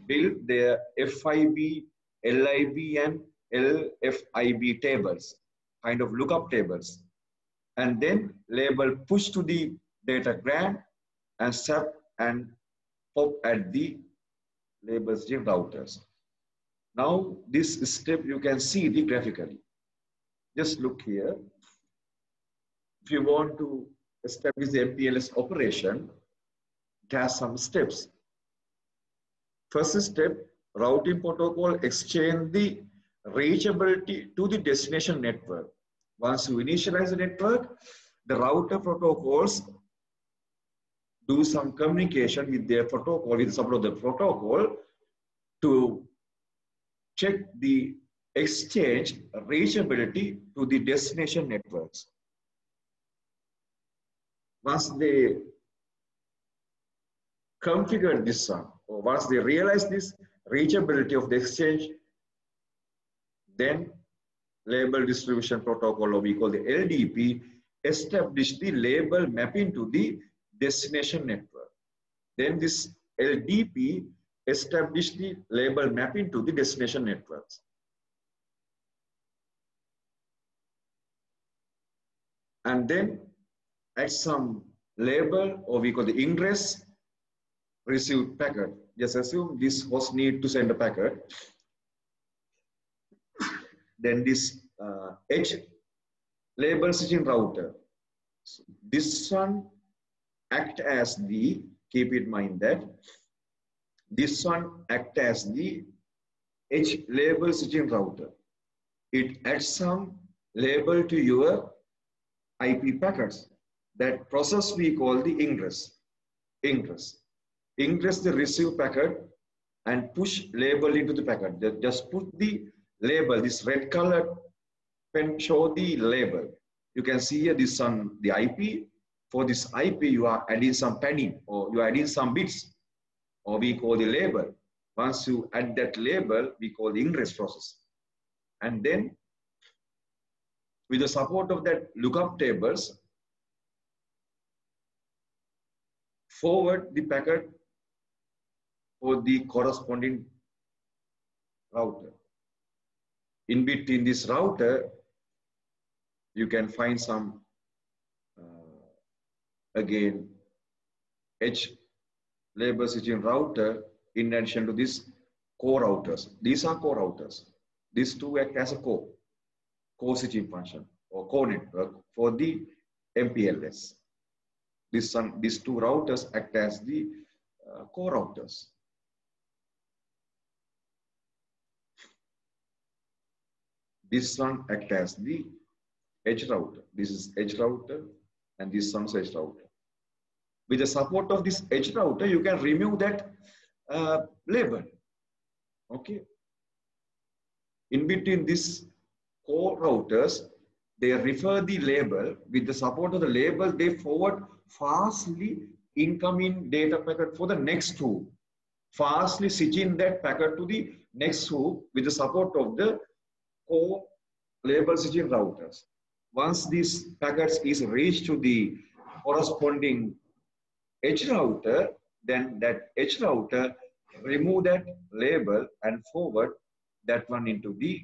build their FIB, LIB, and LFIB tables, kind of lookup tables, and then label push to the datagram and SAP and pop at the label switching routers. Now, this step you can see the graphically. Just look here. If you want to establish the MPLS operation, it has some steps. First step, routing protocol exchange the reachability to the destination network. Once you initialize the network, the router protocols do some communication with their protocol, with the support of the protocol, to check the exchange reachability to the destination networks. Once they configure this one, or once they realize this reachability of the exchange, then label distribution protocol, or we call the LDP, establish the label mapping to the destination network. Then this LDP establish the label mapping to the destination networks. And then at some label, or we call the ingress, received packet. Just assume this host need to send a packet. Then this H label switching router. So this one act as the, keep in mind that this one act as the H label switching router. It adds some label to your IP packets. That process we call the ingress. Ingress the receive packet and push label into the packet. Just put the label, this red colored pen show the label. You can see here this on the IP. For this IP, you are adding some padding, or you are adding some bits, or we call the label. Once you add that label, we call the ingress process. And then with the support of that lookup tables, forward the packet for the corresponding router. In between this router, you can find some, again, H label switching router in addition to this core routers. These are core routers. These two act as a core switching function or core network for the MPLS. These two routers act as the core routers. This one act as the edge router. This is edge router, and this one's edge router. With the support of this edge router, you can remove that label. Okay. In between these core routers, they refer the label. With the support of the label, they forward fastly incoming data packet for the next hoop. Fastly switching that packet to the next hoop with the support of the core label switching routers. Once these packets is reached to the corresponding edge router, then that edge router remove that label and forward that one into the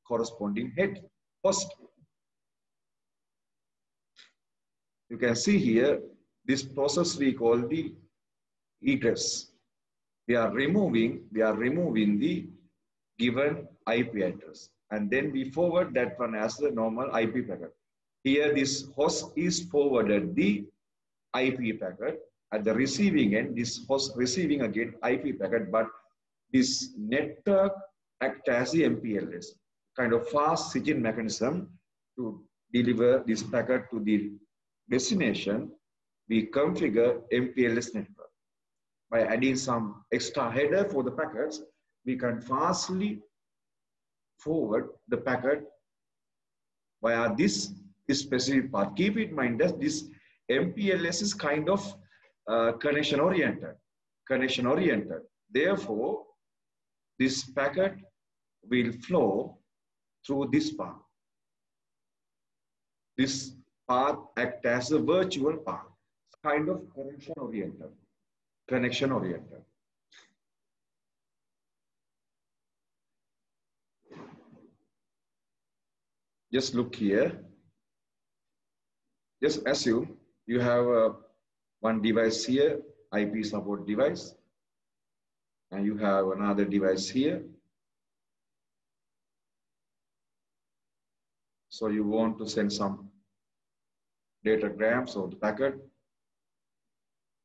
corresponding head host. You can see here, this process we call the egress. We are removing the given IP address, and then we forward that one as the normal IP packet. Here, this host is forwarded the IP packet. At the receiving end, this host receiving again IP packet, but this network acts as the MPLS, kind of fast switching mechanism to deliver this packet to the destination. We configure MPLS network. By adding some extra header for the packets, we can fastly forward the packet via this specific path. Keep in mind that this MPLS is kind of connection oriented. Therefore, this packet will flow through this path. This path acts as a virtual path. kind of connection oriented. Connection oriented. Just look here. Just assume you have one device here, IP support device, and you have another device here. So you want to send some datagrams or the packet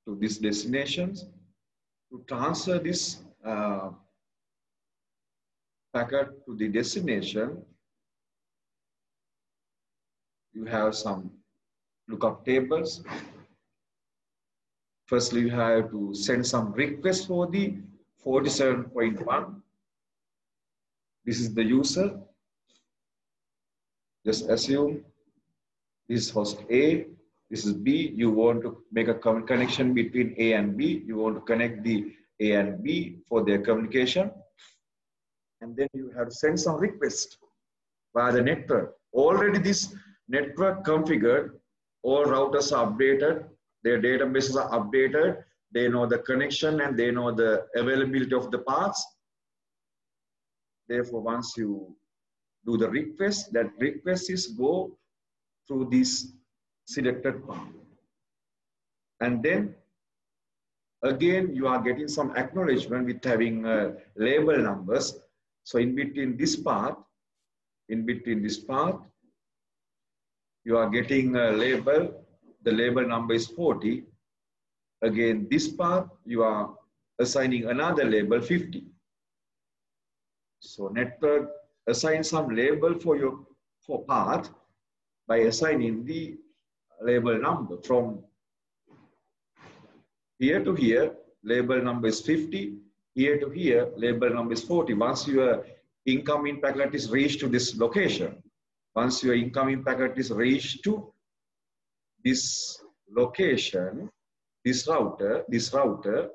to these destinations. To transfer this packet to the destination, you have some lookup tables. Firstly, you have to send some request for the 47.1. This is the user. Just assume this is host A, this is B. You want to make a connection between A and B. You want to connect the A and B for their communication. And then you have to send some request via the network. Already this network configured, all routers are updated, their databases are updated, they know the connection and they know the availability of the paths. Therefore, once you do the request, that request is go through this selected path. And then again, you are getting some acknowledgement with having label numbers. So in between this path, you are getting a label. The label number is 40. Again, this path, you are assigning another label 50. So network assign some label for path by assigning the label number. From here to here, label number is 50. Here to here, label number is 40. Once your incoming packet is reached to this location, once your incoming packet is reached to this location, this router,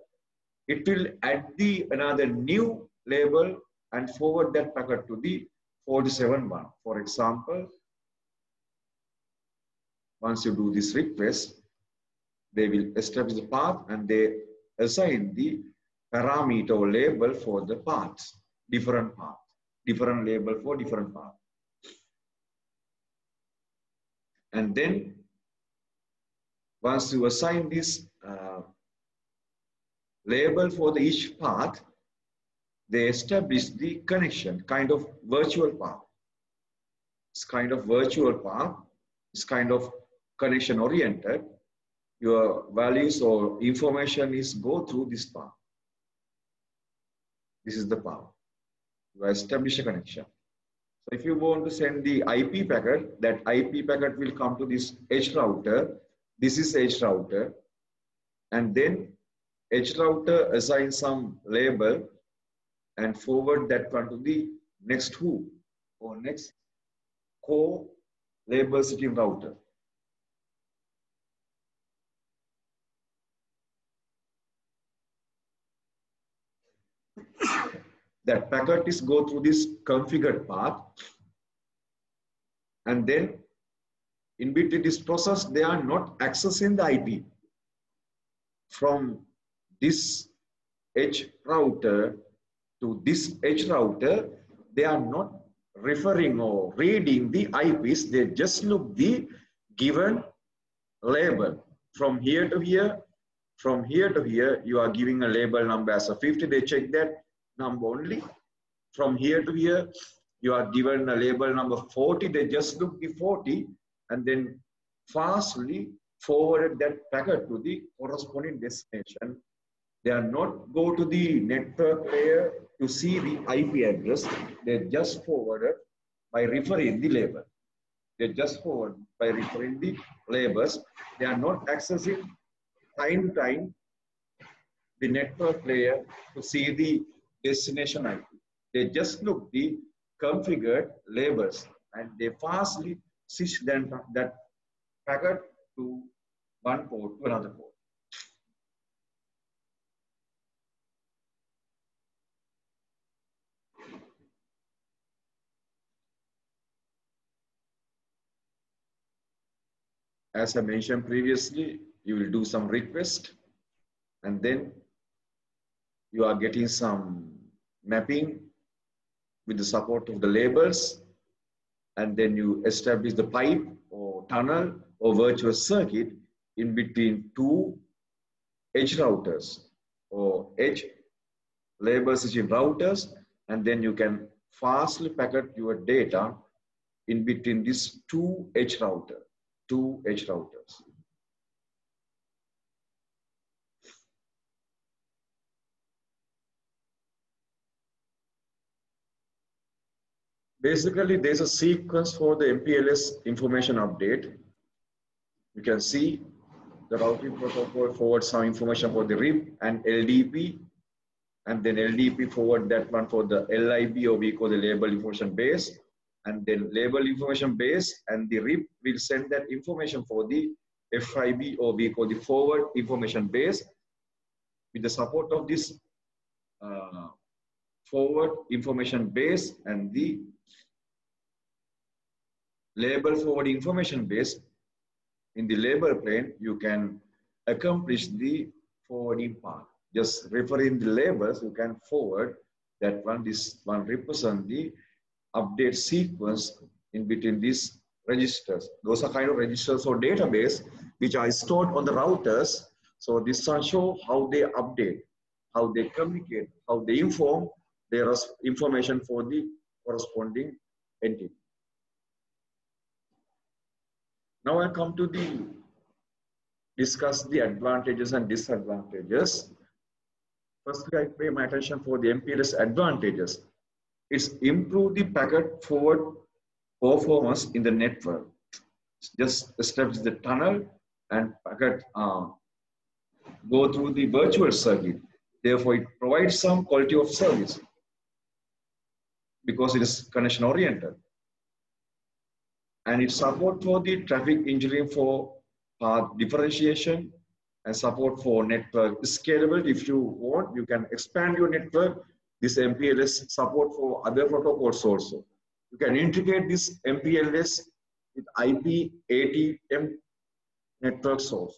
it will add another new label and forward that packet to the 47.1. For example, once you do this request, they will establish the path and they assign the parameter or label for the paths, different label for different path. And then once you assign this label for each path, they establish the connection, kind of virtual path. It's kind of virtual path. It's kind of connection oriented. Your values or information is go through this path. This is the path. You establish a connection. So if you want to send the IP packet, that IP packet will come to this edge router. This is edge router. And then edge router assigns some label and forward that one to the next hoop or next core label sitting router. That packet is go through this configured path, and then in between this process, they are not accessing the IP from this edge router to this edge router. They are not referring or reading the IPs. They just look the given label from here to here. From here to here, you are giving a label number as a 50. They check that number only. From here to here, you are given a label number 40. They just look the 40 and then fastly forwarded that packet to the corresponding destination. They are not go to the network layer to see the IP address. They just forwarded by referring the label. They just forward by referring the labels. They are not accessing time to time the network layer to see the destination IP. They just look the configured labels and they fastly switch that packet to one port to another port. As I mentioned previously, you will do some request, and then you are getting some mapping with the support of the labels, and then you establish the pipe or tunnel or virtual circuit in between two edge routers or edge label switching routers, and then you can fastly packet your data in between these two edge routers. Basically, there's a sequence for the MPLS information update. You can see the routing protocol forwards some information for the RIP and LDP, and then LDP forward that one for the LIB, or we call the label information base, and then label information base and the RIP will send that information for the FIB, or we call the forward information base. With the support of this forward information base and the label forward information base, in the label plane, you can accomplish the forwarding part. Just referring the labels, you can forward that one. This one represents the update sequence in between these registers. Those are kind of registers or database which are stored on the routers. So this one shows how they update, how they communicate, how they inform their information for the corresponding entity. Now I come to discuss the advantages and disadvantages. Firstly, I pay my attention for the MPLS advantages. It's improve the packet forward performance in the network. Just establish the tunnel and packet go through the virtual circuit. Therefore, it provides some quality of service because it is connection oriented. And it support for the traffic engineering for path differentiation and support for network scalability. If you want, you can expand your network. This MPLS support for other protocols also. You can integrate this MPLS with IP, ATM networks also.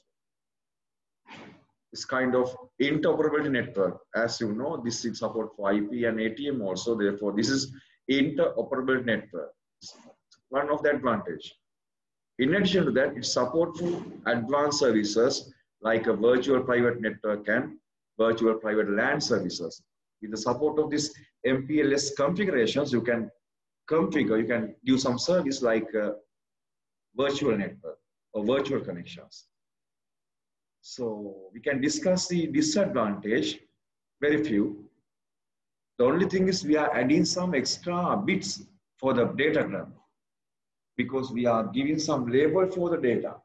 This kind of interoperability network. As you know, this is support for IP and ATM also. Therefore, this is interoperable network. One of the advantage. In addition to that, it supports advanced services like a virtual private network and virtual private LAN services. With the support of this MPLS configurations, you can configure, you can do some service like virtual network or virtual connections. So we can discuss the disadvantage, very few. The only thing is we are adding some extra bits for the datagram, because we are giving some label for the data.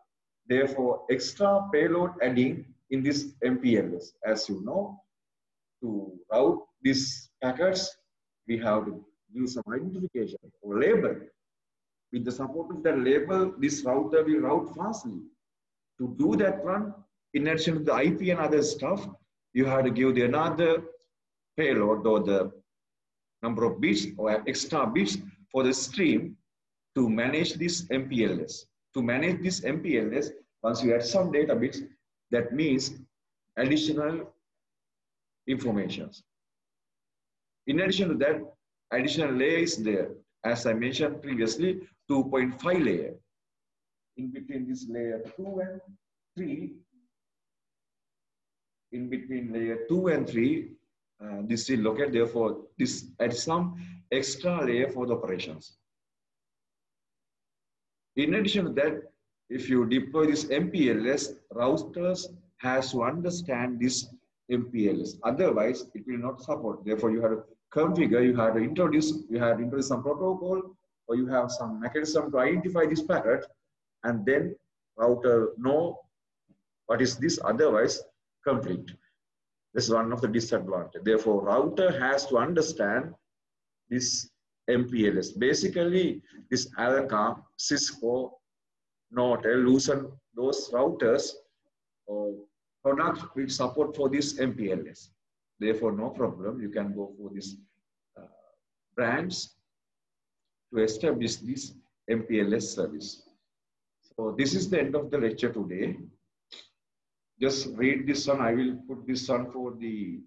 Therefore, extra payload adding in this MPLS. As you know, to route these packets, we have to do some identification or label. With the support of that label, this router will route fastly. To do that one, in addition to the IP and other stuff, you have to give the another payload or the number of bits or extra bits for the stream to manage this MPLS. To manage this MPLS, once you add some data bits, that means additional informations. In addition to that, additional layer is there. As I mentioned previously, 2.5 layer. In between this layer 2 and 3, in between layer 2 and 3, this is located. Therefore, this adds some extra layer for the operations. In addition to that, if you deploy this MPLS, routers has to understand this MPLS. Otherwise, it will not support. Therefore, you have to configure, you have to introduce some protocol, or you have some mechanism to identify this packet, and then router know what is this. Otherwise, conflict. This is one of the disadvantages. Therefore, router has to understand this MPLS. Basically, this Alca, Cisco, Nortel, Lucent, those routers or products will support for this MPLS. Therefore, no problem. You can go for these brands to establish this MPLS service. So this is the end of the lecture today. just read this one. I will put this one for the